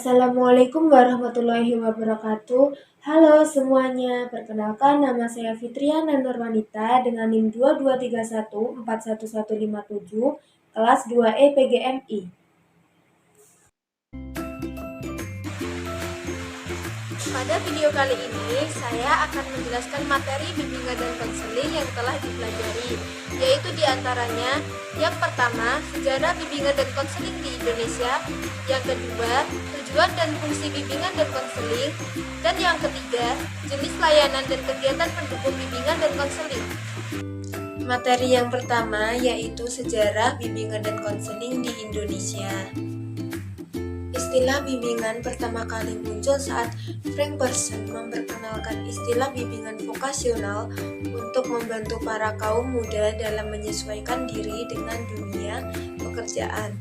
Assalamualaikum warahmatullahi wabarakatuh. Halo semuanya, perkenalkan nama saya Fitriana Nurwanita dengan NIM 223141157, kelas 2E PGMI. Pada video kali ini, saya akan menjelaskan materi bimbingan dan konseling yang telah dipelajari, yaitu diantaranya yang pertama, sejarah bimbingan dan konseling di Indonesia, yang kedua, tujuan dan fungsi bimbingan dan konseling, dan yang ketiga, jenis layanan dan kegiatan pendukung bimbingan dan konseling. Materi yang pertama yaitu sejarah bimbingan dan konseling di Indonesia. Istilah bimbingan pertama kali muncul saat Frank Person memperkenalkan istilah bimbingan vokasional untuk membantu para kaum muda dalam menyesuaikan diri dengan dunia pekerjaan.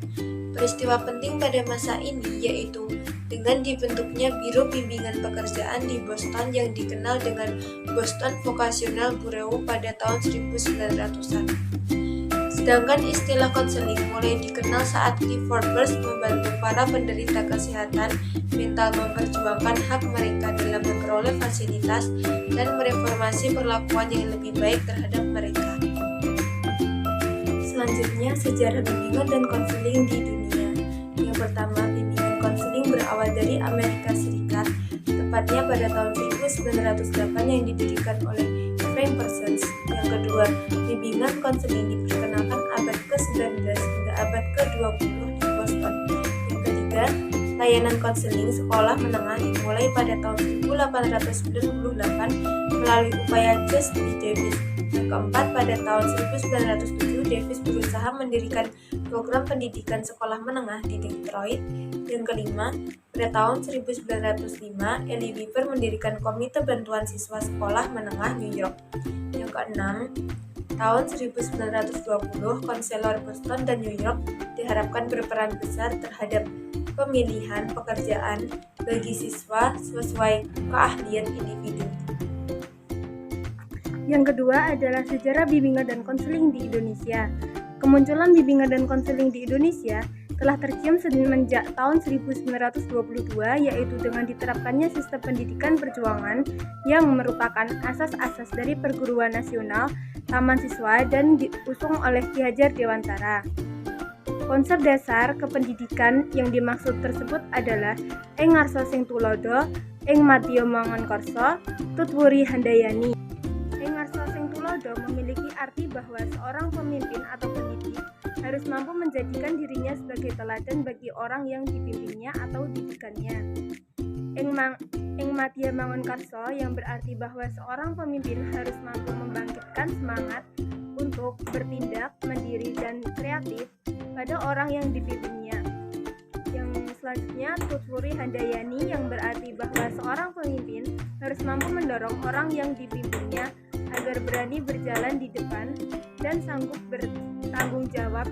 Peristiwa penting pada masa ini yaitu dengan dibentuknya Biro Bimbingan Pekerjaan di Boston yang dikenal dengan Boston Vocational Bureau pada tahun 1900-an. Sedangkan istilah konseling mulai dikenal saat Clifford Burns membantu para penderita kesehatan mental memperjuangkan hak mereka dalam memperoleh fasilitas dan mereformasi perlakuan yang lebih baik terhadap mereka. Selanjutnya, sejarah bimbingan dan konseling di dunia. Yang pertama, bimbingan konseling berawal dari Amerika Serikat, tepatnya pada tahun 1908 yang didirikan oleh Frank Person. Yang kedua, bimbingan konseling diperkenalkan abad ke-19 hingga abad ke-20 di Boston. Yang ketiga, layanan konseling sekolah menengah dimulai pada tahun 1898 melalui upaya Jas B. Davis. Yang keempat, pada tahun 1907 Davis berusaha mendirikan program pendidikan sekolah menengah di Detroit. Yang kelima, pada tahun 1905 Elie Weaver mendirikan Komite Bantuan Siswa Sekolah Menengah New York. Yang keenam, tahun 1920 konselor Boston dan New York diharapkan berperan besar terhadap pemilihan pekerjaan bagi siswa sesuai keahlian individu. Yang kedua adalah sejarah bimbingan dan konseling di Indonesia. Kemunculan bimbingan dan konseling di Indonesia telah tercium semenjak tahun 1922, yaitu dengan diterapkannya sistem pendidikan perjuangan yang merupakan asas-asas dari perguruan nasional, taman siswa, dan diusung oleh Ki Hajar Dewantara. Konsep dasar kependidikan yang dimaksud tersebut adalah ing ngarsa sing tulodo, ing madya mangun karsa, tutwuri handayani. Ing ngarsa sing tulodo memiliki arti bahwa seorang pemimpin atau pendidik harus mampu menjadikan dirinya sebagai teladan bagi orang yang dipimpinnya atau didikannya. Ing madya mangun karsa yang berarti bahwa seorang pemimpin harus mampu membangkitkan semangat untuk bertindak mandiri dan kreatif pada orang yang dipimpinnya. Yang selanjutnya, tutwuri handayani yang berarti bahwa seorang pemimpin harus mampu mendorong orang yang dipimpinnya agar berani berjalan di depan dan sanggup bertanggung jawab.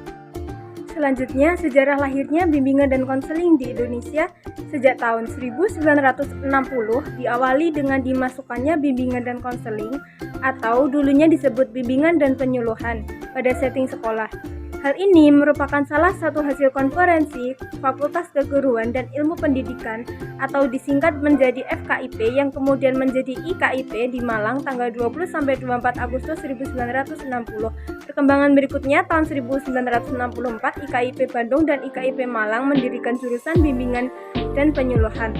Selanjutnya, sejarah lahirnya bimbingan dan konseling di Indonesia sejak tahun 1960 diawali dengan dimasukkannya bimbingan dan konseling atau dulunya disebut bimbingan dan penyuluhan pada setting sekolah. Hal ini merupakan salah satu hasil konferensi Fakultas Keguruan dan Ilmu Pendidikan atau disingkat menjadi FKIP yang kemudian menjadi IKIP di Malang tanggal 20-24 Agustus 1960. Perkembangan berikutnya tahun 1964 IKIP Bandung dan IKIP Malang mendirikan jurusan bimbingan dan penyuluhan.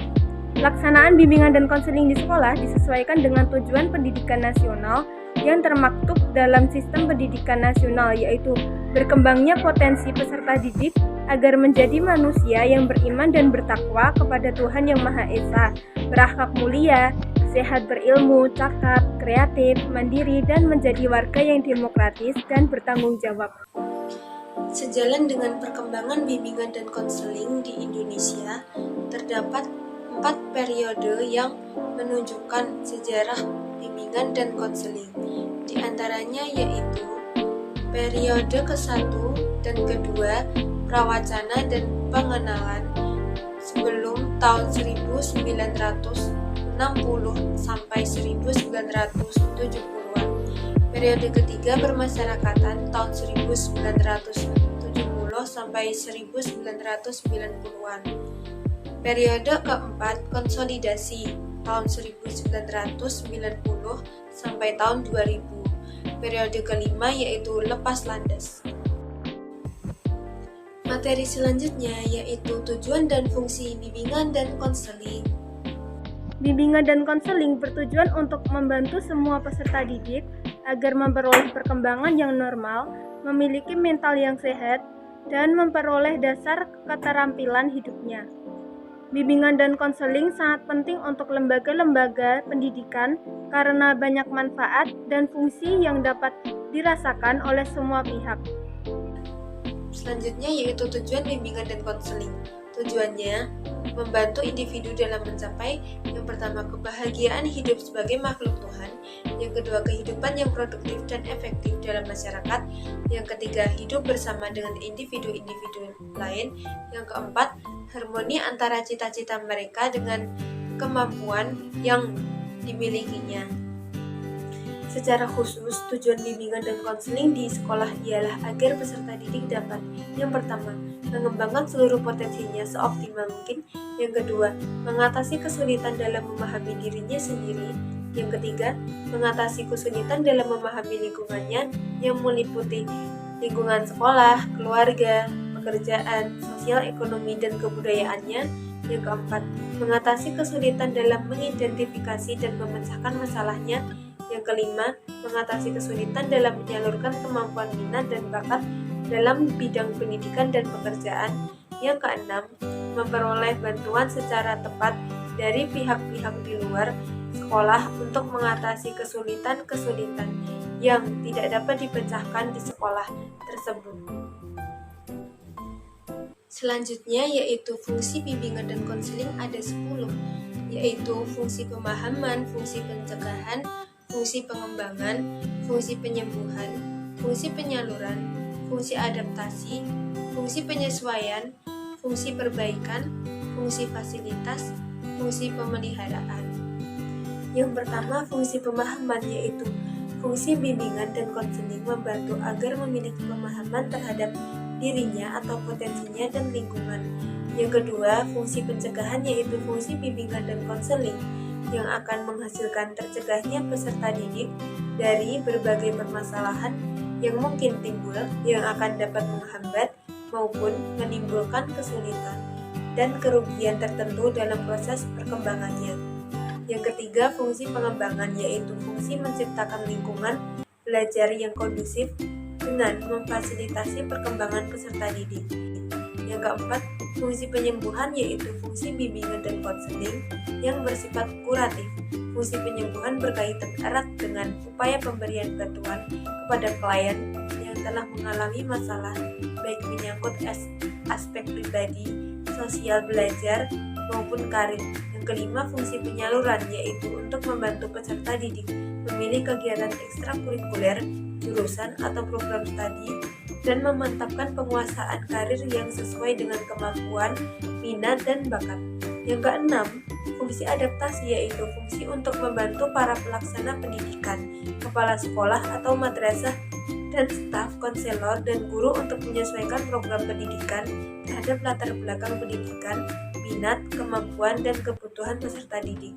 Pelaksanaan bimbingan dan konseling di sekolah disesuaikan dengan tujuan pendidikan nasional yang termaktub dalam sistem pendidikan nasional, yaitu berkembangnya potensi peserta didik agar menjadi manusia yang beriman dan bertakwa kepada Tuhan Yang Maha Esa, berakhlak mulia, sehat berilmu, cakap, kreatif, mandiri, dan menjadi warga yang demokratis dan bertanggung jawab. Sejalan dengan perkembangan bimbingan dan konseling di Indonesia, terdapat 4 periode yang menunjukkan sejarah bimbingan dan konseling. Di antaranya yaitu periode ke-1 dan kedua, prawacana dan pengenalan sebelum tahun 1960 sampai 1970-an. Periode ketiga, permasyarakatan tahun 1970 sampai 1990-an. Periode keempat, konsolidasi tahun 1990 sampai tahun 2000. Periode kelima yaitu lepas landas. Materi selanjutnya yaitu tujuan dan fungsi bimbingan dan konseling. Bimbingan dan konseling bertujuan untuk membantu semua peserta didik agar memperoleh perkembangan yang normal, memiliki mental yang sehat, dan memperoleh dasar keterampilan hidupnya. Bimbingan dan konseling sangat penting untuk lembaga-lembaga pendidikan karena banyak manfaat dan fungsi yang dapat dirasakan oleh semua pihak. Selanjutnya yaitu tujuan bimbingan dan konseling. Tujuannya membantu individu dalam mencapai yang pertama kebahagiaan hidup sebagai makhluk Tuhan, yang kedua kehidupan yang produktif dan efektif dalam masyarakat, yang ketiga hidup bersama dengan individu-individu lain, yang keempat harmoni antara cita-cita mereka dengan kemampuan yang dimilikinya. Secara khusus, tujuan bimbingan dan konseling di sekolah ialah agar peserta didik dapat yang pertama, mengembangkan seluruh potensinya seoptimal mungkin, yang kedua, mengatasi kesulitan dalam memahami dirinya sendiri, yang ketiga, mengatasi kesulitan dalam memahami lingkungannya yang meliputi lingkungan sekolah, keluarga, pekerjaan, sosial, ekonomi, dan kebudayaannya, yang keempat, mengatasi kesulitan dalam mengidentifikasi dan memecahkan masalahnya, yang kelima, mengatasi kesulitan dalam menyalurkan kemampuan minat dan bakat dalam bidang pendidikan dan pekerjaan. Yang keenam, memperoleh bantuan secara tepat dari pihak-pihak di luar sekolah untuk mengatasi kesulitan-kesulitan yang tidak dapat dipecahkan di sekolah tersebut. Selanjutnya yaitu fungsi bimbingan dan konseling ada 10, yaitu fungsi pemahaman, fungsi pencegahan, fungsi pengembangan, fungsi penyembuhan, fungsi penyaluran, fungsi adaptasi, fungsi penyesuaian, fungsi perbaikan, fungsi fasilitas, fungsi pemeliharaan. Yang pertama, fungsi pemahaman yaitu fungsi bimbingan dan konseling membantu agar memiliki pemahaman terhadap dirinya atau potensinya dan lingkungan. Yang kedua, fungsi pencegahan yaitu fungsi bimbingan dan konseling yang akan menghasilkan tercegahnya peserta didik dari berbagai permasalahan yang mungkin timbul yang akan dapat menghambat maupun menimbulkan kesulitan dan kerugian tertentu dalam proses perkembangannya. Yang ketiga, fungsi pengembangan yaitu fungsi menciptakan lingkungan belajar yang kondusif dengan memfasilitasi perkembangan peserta didik. Yang keempat, fungsi penyembuhan yaitu fungsi bimbingan dan konseling yang bersifat kuratif. Fungsi penyembuhan berkaitan erat dengan upaya pemberian bantuan kepada klien yang telah mengalami masalah baik menyangkut aspek pribadi, sosial belajar, maupun karir. Yang kelima, fungsi penyaluran yaitu untuk membantu peserta didik memilih kegiatan ekstrakurikuler, jurusan atau program studi dan memantapkan penguasaan karir yang sesuai dengan kemampuan, minat, dan bakat. Yang keenam, fungsi adaptasi yaitu fungsi untuk membantu para pelaksana pendidikan, kepala sekolah atau madrasah, dan staf, konselor, dan guru untuk menyesuaikan program pendidikan terhadap latar belakang pendidikan, minat, kemampuan, dan kebutuhan peserta didik.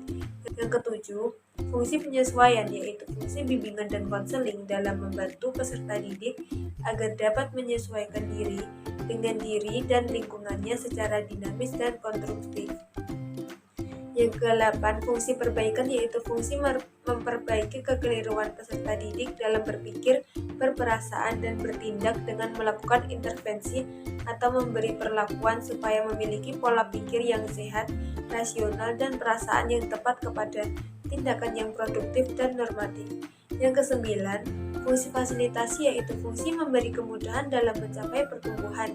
Yang ketujuh, fungsi penyesuaian yaitu fungsi bimbingan dan konseling dalam membantu peserta didik agar dapat menyesuaikan diri dengan diri dan lingkungannya secara dinamis dan konstruktif. Yang ke-8, fungsi perbaikan yaitu fungsi memperbaiki kekeliruan peserta didik dalam berpikir, berperasaan, dan bertindak dengan melakukan intervensi atau memberi perlakuan supaya memiliki pola pikir yang sehat, rasional, dan perasaan yang tepat kepada tindakan yang produktif dan normatif. Yang ke-9, fungsi fasilitasi yaitu fungsi memberi kemudahan dalam mencapai pertumbuhan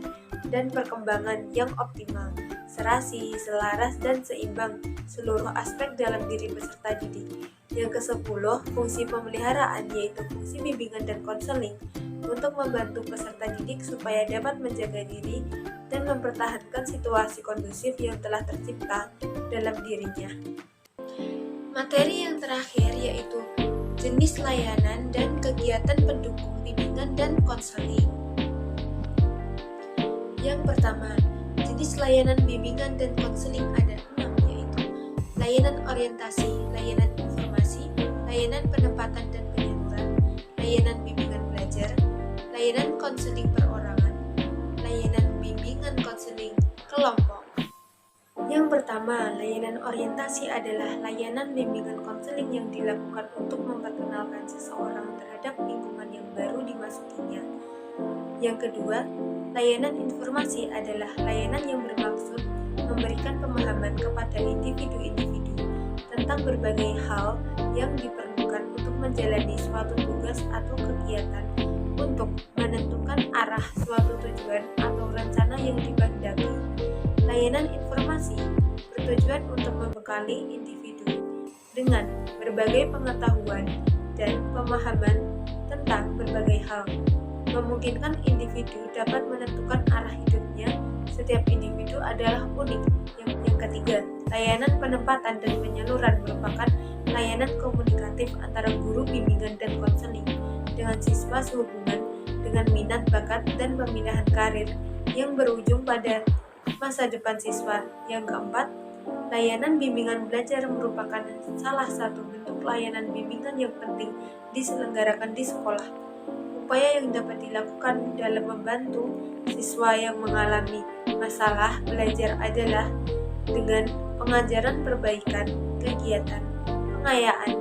dan perkembangan yang optimal, serasi, selaras, dan seimbang seluruh aspek dalam diri peserta didik. Yang ke-10, fungsi pemeliharaan yaitu fungsi bimbingan dan konseling untuk membantu peserta didik supaya dapat menjaga diri dan mempertahankan situasi kondusif yang telah tercipta dalam dirinya. Materi yang terakhir yaitu jenis layanan dan kegiatan pendukung bimbingan dan konseling. Yang pertama, Jenis layanan bimbingan dan konseling ada 6, yaitu layanan orientasi, layanan informasi, layanan penempatan dan penyaluran, layanan bimbingan belajar, layanan konseling perorangan, layanan bimbingan konseling kelompok. Yang pertama, layanan orientasi adalah layanan bimbingan konseling yang dilakukan untuk memperkenalkan seseorang terhadap lingkungan yang baru dimasukinya. Yang kedua, layanan informasi adalah layanan yang bermaksud memberikan pemahaman kepada individu-individu tentang berbagai hal yang diperlukan untuk menjalani suatu tugas atau kegiatan untuk menentukan arah suatu tujuan atau rencana yang dikehendaki. Layanan informasi bertujuan untuk membekali individu dengan berbagai pengetahuan dan pemahaman tentang berbagai hal, memungkinkan individu dapat menentukan arah hidupnya. Setiap individu adalah unik. Yang ketiga, layanan penempatan dan penyaluran merupakan layanan komunikatif antara guru bimbingan dan konseling dengan siswa sehubungan dengan minat, bakat, dan pemilihan karir yang berujung pada masa depan siswa. Yang keempat, layanan bimbingan belajar merupakan salah satu bentuk layanan bimbingan yang penting diselenggarakan di sekolah. Upaya yang dapat dilakukan dalam membantu siswa yang mengalami masalah belajar adalah dengan pengajaran perbaikan kegiatan, pengayaan,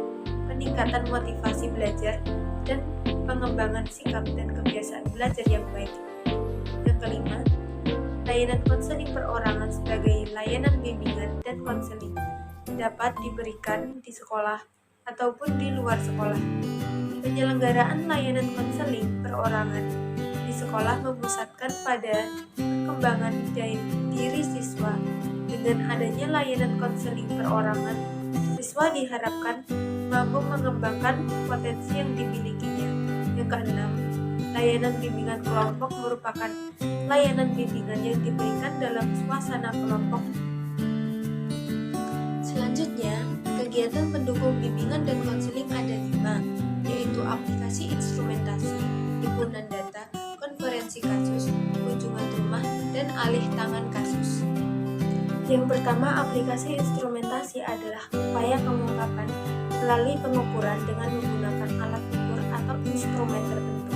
peningkatan motivasi belajar, dan pengembangan sikap dan kebiasaan belajar yang baik. Yang kelima, layanan konseling perorangan sebagai layanan bimbingan dan konseling dapat diberikan di sekolah ataupun di luar sekolah. Penyelenggaraan layanan konseling perorangan di sekolah memusatkan pada perkembangan diri siswa. Dengan adanya layanan konseling perorangan, siswa diharapkan mampu mengembangkan potensi yang dimilikinya. Yang keenam, layanan bimbingan kelompok merupakan layanan bimbingan yang diberikan dalam suasana kelompok. Selanjutnya, kegiatan pendukung bimbingan dan konseling ada 5, yaitu aplikasi instrumentasi, himpunan data, konferensi kasus, kunjungan rumah, dan alih tangan kasus. Yang pertama, aplikasi instrumentasi adalah upaya pengungkapan melalui pengukuran dengan menggunakan alat ukur atau instrumen tertentu.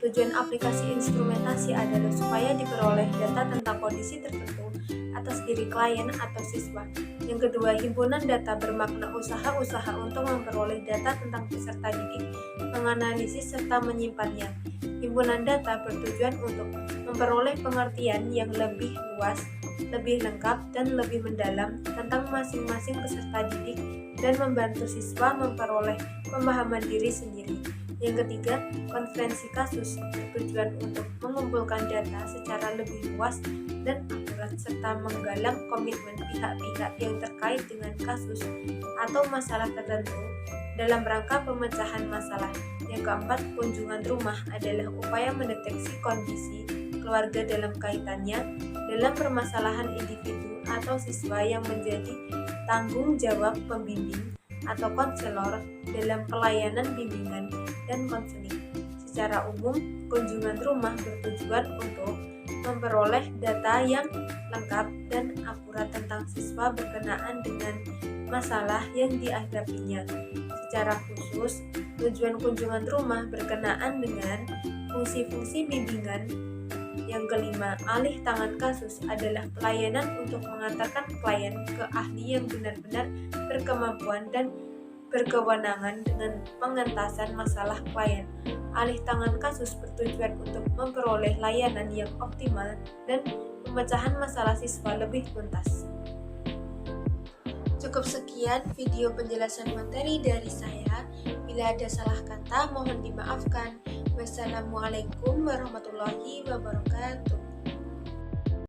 Tujuan aplikasi instrumentasi adalah supaya diperoleh data tentang kondisi tertentu atas diri klien atau siswa. Yang kedua, himpunan data bermakna usaha-usaha untuk memperoleh data tentang peserta didik, menganalisis serta menyimpannya. Himpunan data bertujuan untuk memperoleh pengertian yang lebih luas, lebih lengkap, dan lebih mendalam tentang masing-masing peserta didik dan membantu siswa memperoleh pemahaman diri sendiri. Yang ketiga, konferensi kasus bertujuan untuk mengumpulkan data secara lebih luas dan akurat serta menggalang komitmen pihak-pihak yang terkait dengan kasus atau masalah tertentu dalam rangka pemecahan masalah. Yang keempat, kunjungan rumah adalah upaya mendeteksi kondisi keluarga dalam kaitannya dalam permasalahan individu atau siswa yang menjadi tanggung jawab pembimbing atau konselor dalam pelayanan bimbingan dan konseling. Secara umum, kunjungan rumah bertujuan untuk memperoleh data yang lengkap dan akurat tentang siswa berkenaan dengan masalah yang dihadapinya. Secara khusus, tujuan kunjungan rumah berkenaan dengan fungsi-fungsi bimbingan. Yang kelima, alih tangan kasus adalah pelayanan untuk mengantarkan klien ke ahli yang benar-benar berkemampuan dan berkewenangan dengan pengentasan masalah klien. Alih tangan kasus bertujuan untuk memperoleh layanan yang optimal dan pemecahan masalah siswa lebih tuntas. Cukup sekian video penjelasan materi dari saya. Bila ada salah kata, mohon dimaafkan. Wassalamualaikum warahmatullahi wabarakatuh.